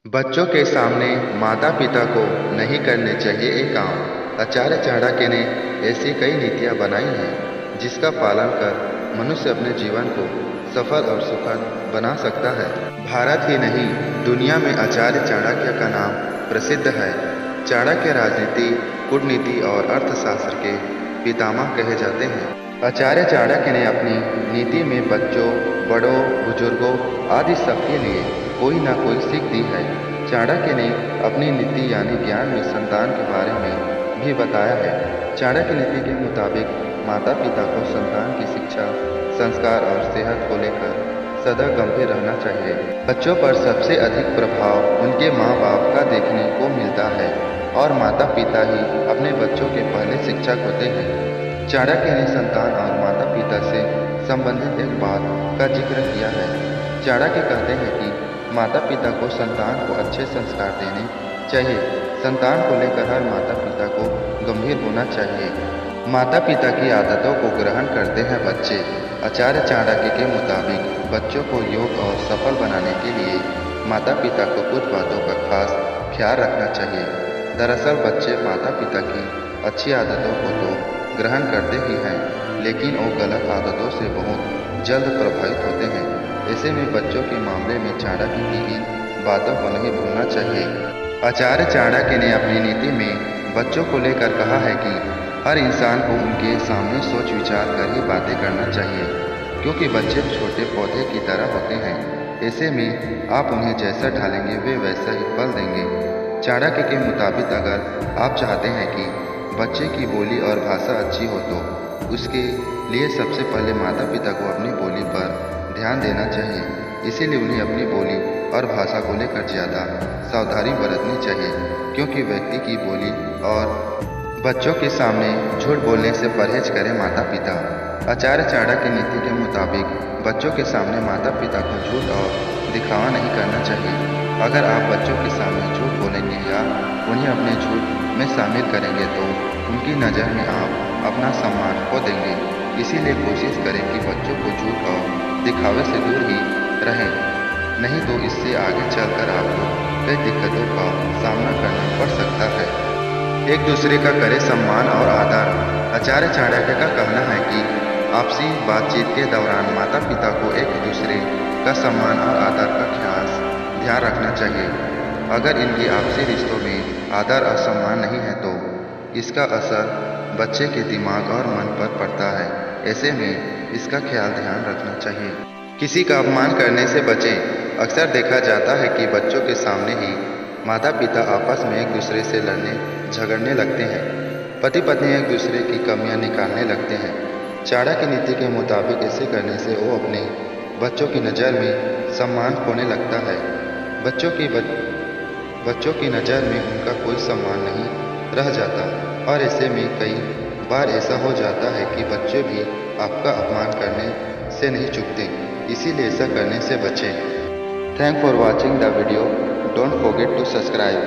बच्चों के सामने माता पिता को नहीं करने चाहिए ये काम। आचार्य चाणक्य ने ऐसी कई नीतियां बनाई हैं जिसका पालन कर मनुष्य अपने जीवन को सफल और सुखद बना सकता है। भारत ही नहीं, दुनिया में आचार्य चाणक्य का नाम प्रसिद्ध है। चाणक्य राजनीति, कूटनीति और अर्थशास्त्र के पितामह कहे जाते हैं। आचार्य चाणक्य ने अपनी नीति में बच्चों, बड़ों, बुजुर्गों आदि सबके लिए कोई ना कोई सीख दी है। चाणक्य ने अपनी नीति यानी ज्ञान में संतान के बारे में भी बताया है। चाणक्य नीति के मुताबिक माता पिता को संतान की शिक्षा, संस्कार और सेहत को लेकर सदा गंभीर रहना चाहिए। बच्चों पर सबसे अधिक प्रभाव उनके माँ बाप का देखने को मिलता है और माता पिता ही अपने बच्चों के पहले शिक्षक होते हैं। चाणक्य ने संतान और माता पिता से संबंधित एक बात का जिक्र किया है। चाणक्य कहते हैं कि माता पिता को संतान को अच्छे संस्कार देने चाहिए। संतान को लेकर हर माता पिता को गंभीर होना चाहिए। माता पिता की आदतों को ग्रहण करते हैं बच्चे। आचार्य चाणक्य के मुताबिक बच्चों को योग्य और सफल बनाने के लिए माता पिता को कुछ बातों का खास ख्याल रखना चाहिए। दरअसल बच्चे माता पिता की अच्छी आदतों को तो ग्रहण करते ही हैं, लेकिन वो गलत आदतों से बहुत जल्द प्रभावित होते हैं। ऐसे में बच्चों के मामले में चाणक्य की इन बातों को नहीं भूलना चाहिए। आचार्य चाणक्य ने अपनी नीति में बच्चों को लेकर कहा है कि हर इंसान को उनके सामने सोच विचार कर ही बातें करना चाहिए, क्योंकि बच्चे छोटे पौधे की तरह होते हैं। ऐसे में आप उन्हें जैसा ढालेंगे वे वैसा ही फल देंगे। चाणक्य के मुताबिक अगर आप चाहते हैं कि बच्चे की बोली और भाषा अच्छी हो तो उसके लिए सबसे पहले माता पिता को अपनी बोली पर ध्यान देना चाहिए। इसीलिए उन्हें अपनी बोली और भाषा को लेकर ज़्यादा सावधानी बरतनी चाहिए, क्योंकि व्यक्ति की बोली और बच्चों के सामने झूठ बोलने से परहेज करें माता पिता। आचार्य चाणक्य की नीति के मुताबिक बच्चों के सामने माता पिता को झूठ और दिखावा नहीं करना चाहिए। अगर आप बच्चों के सामने झूठ बोलेंगे या उन्हें अपने झूठ में शामिल करेंगे तो उनकी नज़र में आप अपना सम्मान खो देंगे। इसीलिए कोशिश करें कि बच्चों को झूठ और दिखावे से दूर ही रहें, नहीं तो इससे आगे चलकर आपको कई दिक्कतों का सामना करना पड़ सकता है। एक दूसरे का करें सम्मान और आदर। आचार्य चाणक्य का कहना है कि आपसी बातचीत के दौरान माता पिता को एक दूसरे का सम्मान और आदर का खास ध्यान रखना चाहिए। अगर इनके आपसी रिश्तों में आदर और सम्मान नहीं है तो इसका असर बच्चे के दिमाग और मन पर पड़ता है। ऐसे में इसका ध्यान रखना चाहिए। किसी का अपमान करने से बचें। अक्सर देखा जाता है कि बच्चों के सामने ही माता पिता आपस में एक दूसरे से लड़ने झगड़ने लगते हैं। पति पत्नी एक दूसरे की कमियां निकालने लगते हैं। चाणक्य नीति के मुताबिक ऐसे करने से वो अपने बच्चों की नज़र में सम्मान खोने लगता है। बच्चों की नज़र में उनका कोई सम्मान नहीं रह जाता और ऐसे में कई बार ऐसा हो जाता है कि बच्चे भी आपका अपमान करने से नहीं चूकते। इसीलिए ऐसा करने से बचें। Thank for watching the video. Don't forget to subscribe.